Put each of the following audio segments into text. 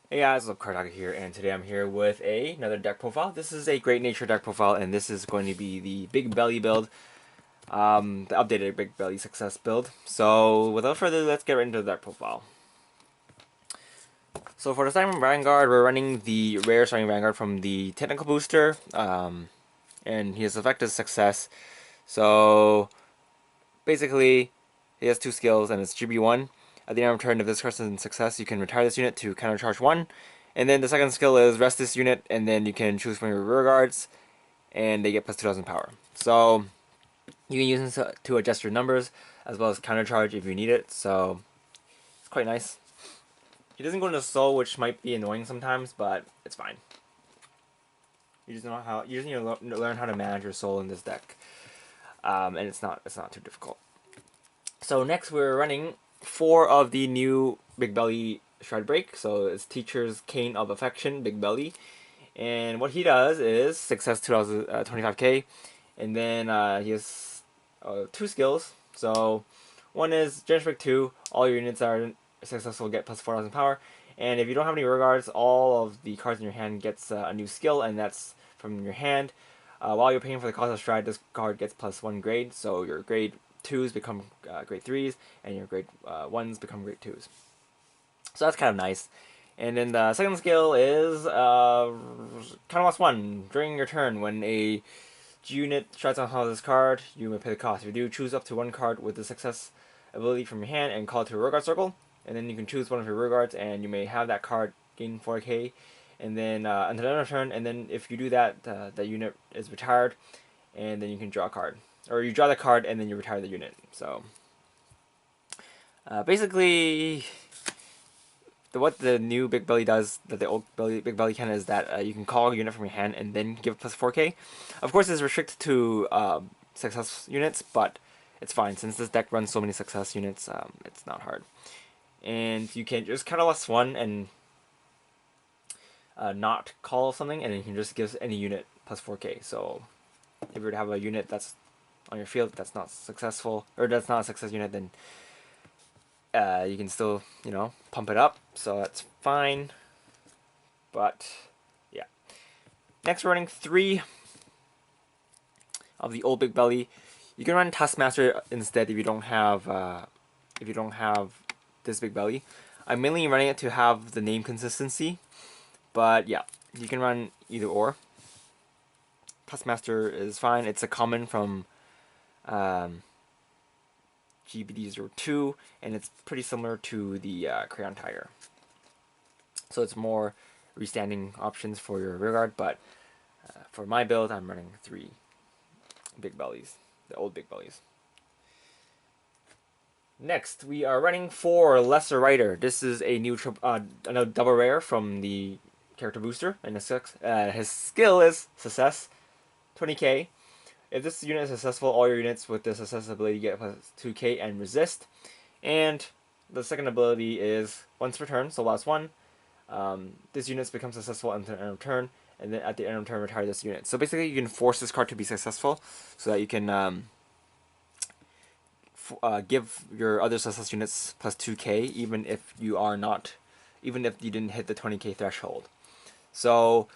Hey guys, what's up, Cardfight here, and today I'm here with another deck profile. This is a Great Nature deck profile, and this is going to be the Bigbelly build, the updated Bigbelly Success build. So without further ado, let's get right into the deck profile. So for the starting Vanguard, we're running the rare starting Vanguard from the technical booster, and his effect is Success. So basically, he has two skills, and it's GB1. At the end of turn, if this person is Success, you can retire this unit to countercharge 1. And then the second skill is rest this unit, and then you can choose from your rear guards, and they get plus 2000 power. So you can use this to adjust your numbers, as well as countercharge if you need it. So it's quite nice. He doesn't go into soul, which might be annoying sometimes, but it's fine. You just know how you just need to learn how to manage your soul in this deck, and it's not too difficult. So next we're running 4 of the new Bigbelly Shred Break. So it's Teacher's Cane of Affection, Bigbelly. And what he does is Success 25k. And then he has 2 skills. So one is Generous Break 2. All your units that are successful get plus 4000 power. And if you don't have any rear guards, all of the cards in your hand gets a new skill, and that's from your hand. While you're paying for the cost of stride, this card gets plus 1 grade. So your grade 2s become grade 3s, and your grade 1s become grade 2s. So that's kind of nice. And then the second skill is Counterblast 1. During your turn, when a unit tries to hunt this card, you may pay the cost. If you do, choose up to 1 card with the success ability from your hand and call it to a rear guard circle. And then you can choose one of your rear guards, and you may have that card gain 4k. And then until the end of turn, and then if you do that, that unit is retired, and then you can draw a card. Or you draw the card, and then you retire the unit. So basically, what the new Bigbelly does that the old Bigbelly can is that you can call a unit from your hand and then give it plus 4k. Of course, it's restricted to success units, but it's fine since this deck runs so many success units. It's not hard, and you can just Catalyst 1 and not call something, and then you can just give any unit plus 4k. So if you were to have a unit that's on your field that's not successful, or that's not a success unit, then you can still, pump it up, so that's fine. But yeah. Next, we're running 3 of the old Bigbelly. You can run Taskmaster instead if you don't have this Bigbelly. I'm mainly running it to have the name consistency, but yeah, you can run either or. Taskmaster is fine. It's a common from GBD02, and it's pretty similar to the Crayon Tiger. So it's more restanding options for your rearguard, but for my build, I'm running 3 Bigbellies, the old Bigbellies. Next, we are running 4 Lesser Rider. This is a new another double rare from the character booster, and his skill is Success, 20k. If this unit is successful, all your units with the success ability get plus 2k and resist. And the second ability is once per turn, so last one. This unit becomes successful until the end of turn, and then at the end of turn, retire this unit. So basically, you can force this card to be successful, so that you can give your other success units plus 2k, even if you didn't hit the 20k threshold. So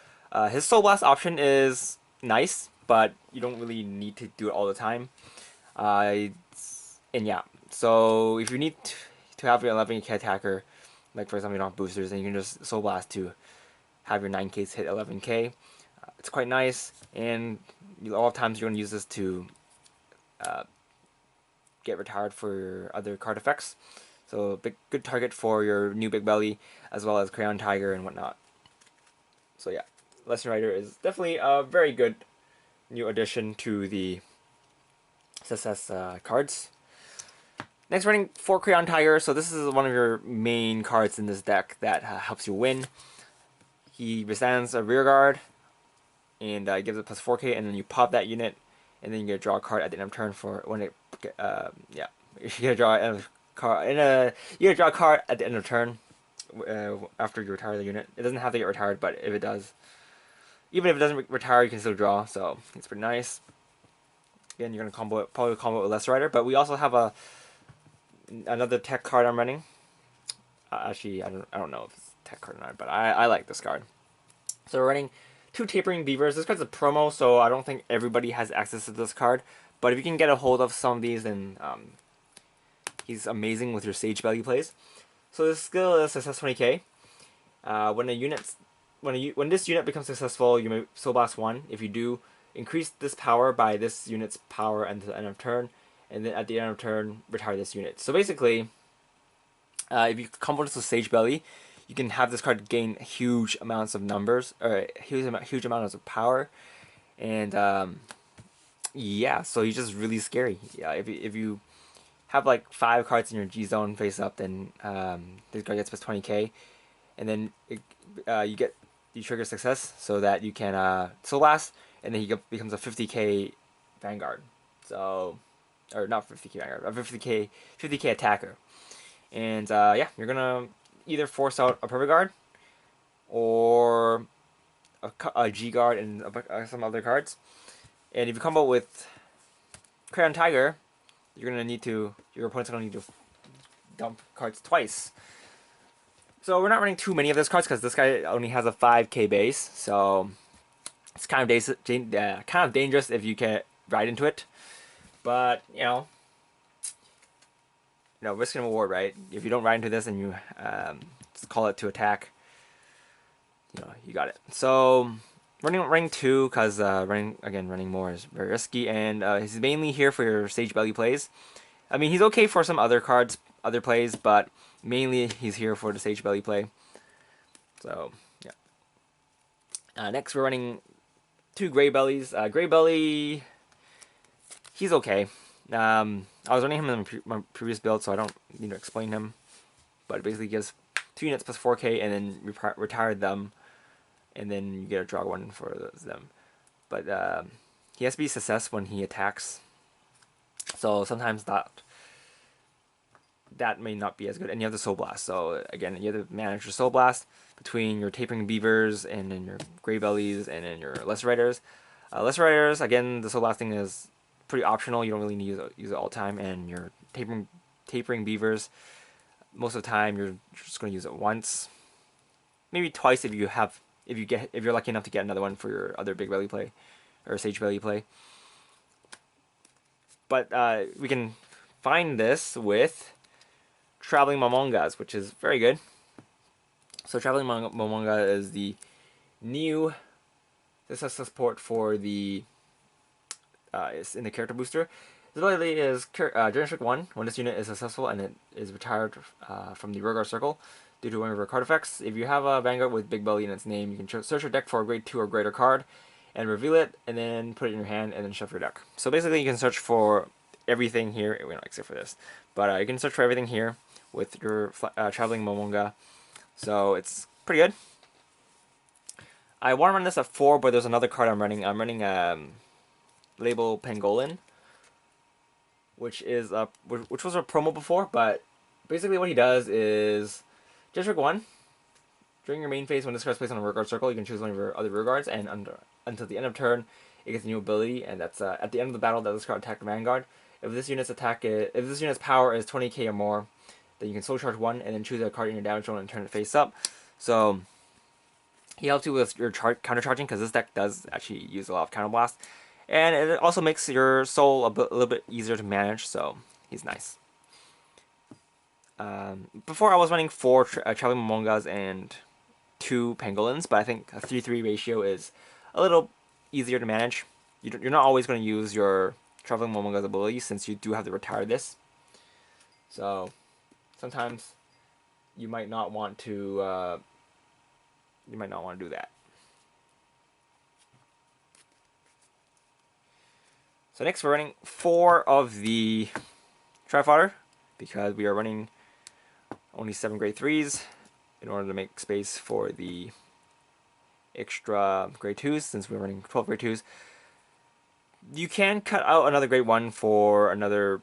his Soul Blast option is nice, but you don't really need to do it all the time. And yeah, so if you need to have your 11k attacker, like for example you don't have boosters, then you can just Soul Blast to have your 9ks hit 11k. It's quite nice, and a lot of times you're going to use this to get retired for your other card effects. So good target for your new Bigbelly, as well as Crayon Tiger and whatnot. So yeah, Lesson Rider is definitely a very good new addition to the success cards. Next, running 4 Crayon Tiger. So this is one of your main cards in this deck that helps you win. He withstands a rear guard and gives it plus 4k, and then you pop that unit, and then you get to draw a card at the end of turn for when it yeah, you get to draw a card you get to draw a card at the end of turn after you retire the unit. It doesn't have to get retired, but if it does, even if it doesn't retire, you can still draw. So it's pretty nice. Again, you're gonna probably combo it with Lesser Rider, but we also have another tech card I'm running. Actually, I don't know if it's a tech card or not, but I like this card. So we're running 2 Tapering Beavers. This card's a promo, so I don't think everybody has access to this card. But if you can get a hold of some of these, then he's amazing with your Sage Belly plays. So this skill is success 20k. When this unit becomes successful, you may Soul Blast 1. If you do, increase this power by this unit's power until the end of turn, and then at the end of turn, retire this unit. So basically, if you combo this with Sage Belly, you can have this card gain huge amounts of numbers, or huge amounts of power, and yeah, so he's just really scary. Yeah, if you have like 5 cards in your G zone face up, then this card gets plus 20k, and then you trigger success so that you can Soul Blast, and then he becomes a 50k Vanguard. So, or not 50k Vanguard, a 50k attacker. And yeah, you're gonna either force out a Perfect Guard or a G Guard and some other cards. And if you combo with Crayon Tiger, your opponent's gonna need to dump cards twice. So we're not running too many of those cards because this guy only has a 5k base, so it's kind of dangerous if you can ride into it. But risk and reward, right? If you don't ride into this and you just call it to attack, you got it. So running 2 because running more is very risky, and he's mainly here for your Sage Belly plays. I mean, he's okay for some other cards, other plays, but mainly he's here for the Sage Belly play. So yeah. Next we're running 2 Gray Bellies. Gray Belly, he's okay. I was running him in my previous build, so I don't need to explain him. But it basically gives 2 units plus 4k, and then retire them, and then you get a draw 1 for them. But he has to be success when he attacks. So sometimes that may not be as good. And you have the Soul Blast. So again, you have to manage your Soul Blast between your Tapering Beavers and then your Gray Bellies and then your Lesser Riders. Lesser Riders, again, the Soul Blasting is pretty optional. You don't really need to use it all the time. And your Tapering Beavers, most of the time you're just going to use it once, maybe twice if you're lucky enough to get another one for your other Big Belly play or Sage Belly play. But we can find this with Traveling Momongas, which is very good. So Traveling Momonga is the new support for the is in the character booster. The ability is Generation 1. When this unit is successful and it is retired from the Vanguard circle due to one of your card effects. If you have a Vanguard with Bigbelly in its name, you can search your deck for a grade 2 or greater card and reveal it, and then put it in your hand, and then shuffle your deck. So basically, you can search for everything here, except for this. But you can search for everything here with your Traveling Momonga. So it's pretty good. I want to run this at 4, but there's another card I'm running. I'm running Label Pangolin, which was a promo before, but basically what he does is District 1. During your main phase, when this card is placed on a rearguard circle, you can choose one of your other rearguards, and until the end of turn, it gets a new ability, and that's at the end of the battle that this card attack the Vanguard. If this unit's power is 20k or more, then you can soul charge 1 and then choose a card in your damage zone and turn it face up. So he helps you with your counter charging because this deck does actually use a lot of counter blast, and it also makes your soul a little bit easier to manage. So he's nice. Before I was running 4 Traveling Momongas and 2 Pangolins, but I think a 3-3 ratio is a little easier to manage. You're not always going to use your Traveling Momonga's ability since you do have to retire this. So sometimes you might not want to do that. So next we're running 4 of the Tri-Fodder because we are running only 7 grade 3s in order to make space for the extra grade 2s since we're running 12 grade 2s. You can cut out another grade 1 for another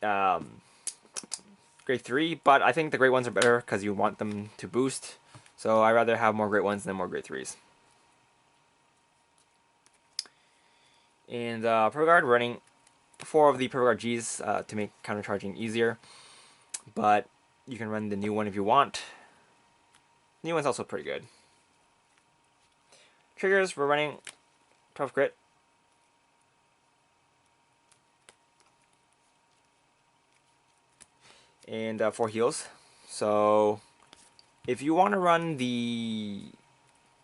grade 3, but I think the grade 1s are better because you want them to boost. So I'd rather have more grade 1s than more grade 3s. And Pro Guard, running 4 of the Pro Guard Gs to make counter charging easier. But You can run the new one if you want. New one's also pretty good. Triggers, we're running 12 grit. And 4 heals. So if you want to run the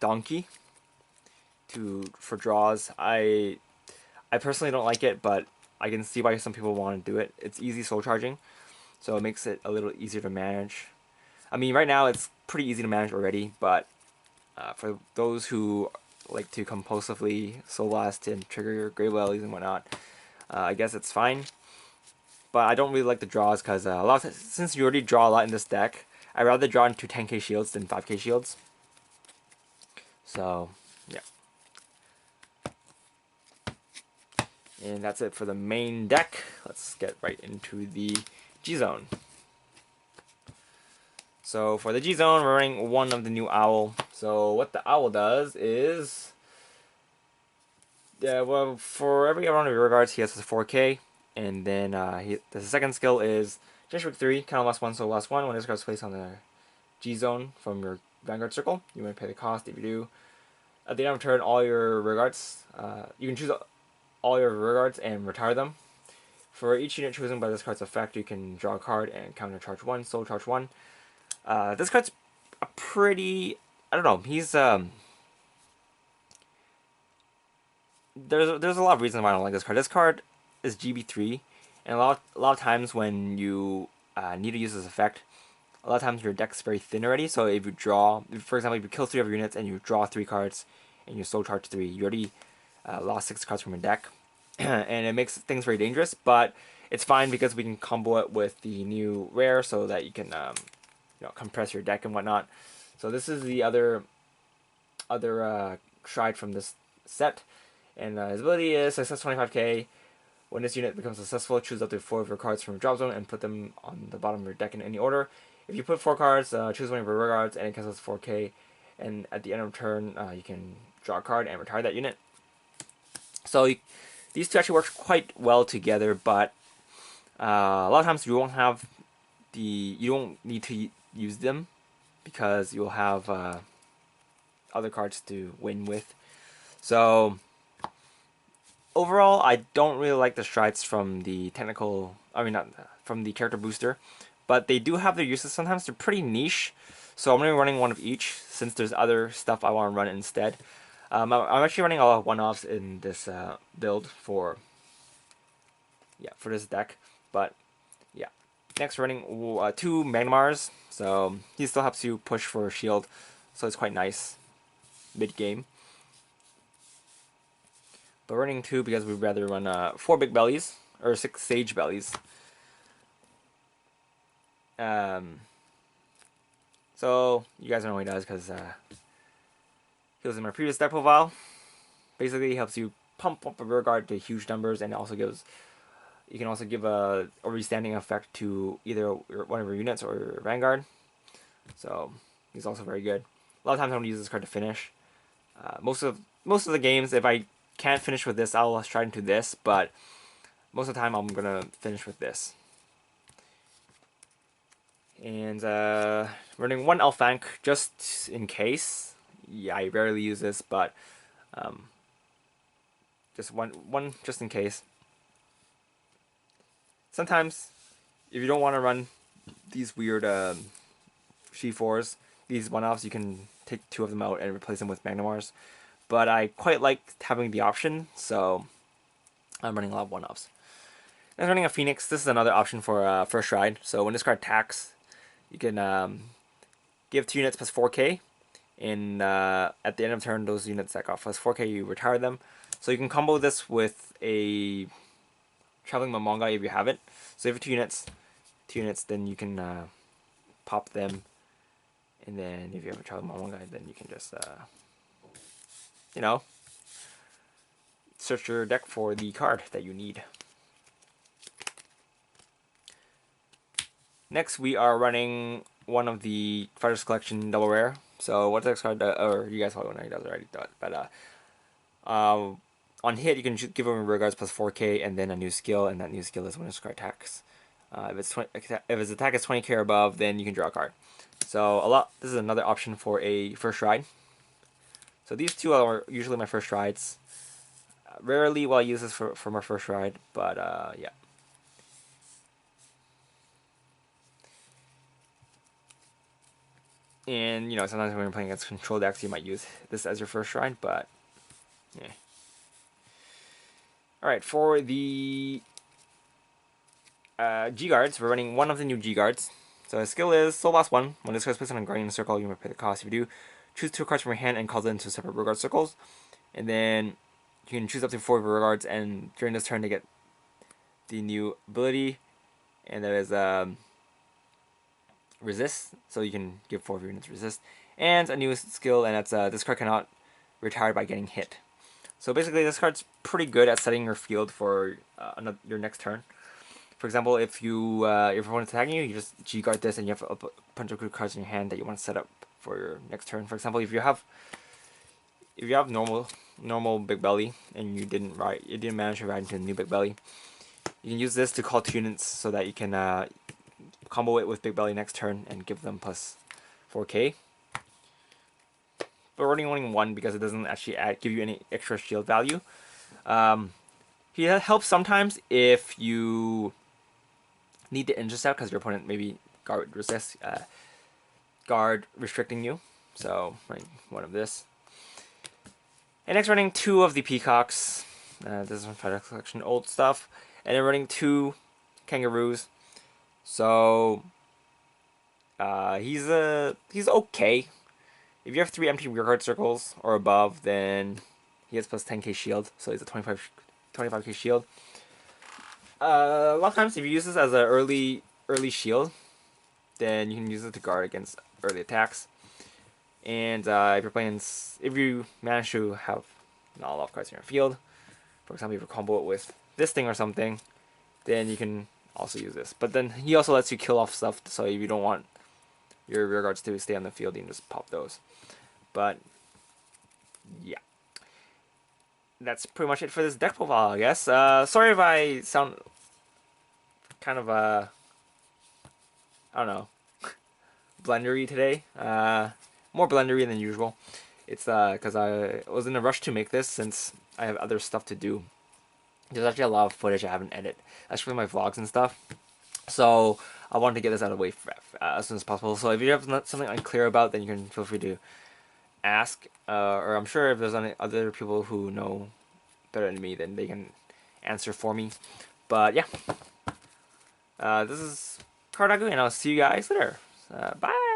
donkey for draws, I personally don't like it, but I can see why some people want to do it. It's easy soul charging, so it makes it a little easier to manage. I mean, right now it's pretty easy to manage already, but for those who like to compulsively soul blast and trigger your Bigbellies and whatnot, I guess it's fine. But I don't really like the draws because since you already draw a lot in this deck, I'd rather draw into 10k shields than 5k shields. So, yeah. And that's it for the main deck. Let's get right into the G-Zone. So for the G-Zone, we're running one of the new Owl. So what the Owl does is, well, for every round of regards, he has a 4k. And then the second skill is Gesture 3, count last one, so last one. When this card is placed on the G-Zone from your Vanguard circle, you may pay the cost. If you do, at the end of turn, all your regards, you can choose all your regards and retire them. For each unit chosen by this card's effect, you can draw a card and counter charge 1, soul charge 1. This card's a pretty, I don't know, he's there's a lot of reasons why I don't like this card. This card is GB3, and a lot of times when you need to use this effect, a lot of times your deck's very thin already. So if you draw, for example, if you kill 3 of your units and you draw 3 cards and you soul charge 3, you already lost 6 cards from your deck, and it makes things very dangerous. But it's fine because we can combo it with the new rare so that you can compress your deck and whatnot. So this is the other Stride from this set, and his ability is success 25k. When this unit becomes successful, choose up to 4 of your cards from your drop zone and put them on the bottom of your deck in any order. If you put 4 cards, choose one of your regards and it cancels 4k. And at the end of turn, you can draw a card and retire that unit. So these two actually work quite well together, but a lot of times you don't need to use them because you'll have other cards to win with. So overall, I don't really like the strides from the not from the character booster, but they do have their uses. Sometimes they're pretty niche, so I'm going to be running one of each since there's other stuff I want to run instead. I'm actually running a lot of one-offs in this build for this deck, but yeah. Next, running 2 Magmars, so he still helps you push for a shield, so it's quite nice mid-game. But running 2 because we'd rather run 4 Bigbellies, or 6 Sage Bellies. So, you guys know what he does because he was in my previous deck profile. Basically, he helps you pump up a rear guard to huge numbers, and also you can also give a restanding effect to either one of your units or your Vanguard. So, he's also very good. A lot of times I'm going to use this card to finish. Most of the games, if I can't finish with this, I'll try into this, but most of the time I'm gonna finish with this. And running 1 Elfank just in case. Yeah, I rarely use this, but just one just in case. Sometimes, if you don't want to run these weird G4s, these one-offs, you can take 2 of them out and replace them with Magnamars. But I quite like having the option, so I'm running a lot of one-offs. And running a Phoenix, this is another option for First Stride. So when this card attacks, you can give 2 units plus 4k, and at the end of turn, those units that got plus 4k, you retire them. So you can combo this with a Traveling Momonga if you have it. So if you have 2 units, then you can pop them, and then if you have a Traveling Momonga, then you can just search your deck for the card that you need. Next, we are running one of the Fighters Collection Double Rare. So what this card does, or you guys probably know he does already, but on hit, you can give him regards plus 4k and then a new skill, and that new skill is when this card attacks. If its attack is 20k or above, then you can draw a card. So this is another option for a first ride. So these two are usually my first rides. Rarely will I use this for my first ride, but yeah. And sometimes when you're playing against control decks, you might use this as your first ride, but yeah. All right, for the G guards, we're running one of the new G guards. So his skill is Soul Blast 1. When this card is placed on a Guardian Circle, you may pay the cost. If you do, choose 2 cards from your hand and call them into separate rear guard circles. And then you can choose up to 4 rear guards, and during this turn they get the new ability, and that is resist. So you can give 4 of your units resist. And a new skill, and that's this card cannot retire by getting hit. So basically this card's pretty good at setting your field for your next turn. For example, if your opponent's attacking you, you just G-guard this, and you have a bunch of good cards in your hand that you want to set up for your next turn. For example, if you have normal Bigbelly and you didn't manage to ride into a new Bigbelly, you can use this to call 2 units so that you can combo it with Bigbelly next turn and give them plus 4k. But we're only 1 because it doesn't actually give you any extra shield value. He helps sometimes if you need to intercept because your opponent maybe guard restricting you. So running 1 of this. And next running 2 of the peacocks. This is from Fighter Collection old stuff. And then running 2 kangaroos. So he's okay. If you have 3 empty rear guard circles or above, then he has plus 10k shield. So he's a 25k shield. A lot of times, if you use this as an early shield, then you can use it to guard against early attacks. And if you manage to have not a lot of cards in your field, for example, if you combo it with this thing or something, then you can also use this. But then he also lets you kill off stuff, so if you don't want your rear guards to stay on the field, you can just pop those. But yeah, that's pretty much it for this deck profile, I guess. Sorry if I sound kind of I don't know, blendery today. More blendery than usual. It's because I was in a rush to make this since I have other stuff to do. There's actually a lot of footage I haven't edited, especially my vlogs and stuff. So I wanted to get this out of the way as soon as possible. So if you have something unclear about, then you can feel free to ask. Or I'm sure if there's any other people who know better than me, then they can answer for me. But yeah, this is Cardagu, and I'll see you guys later. Bye!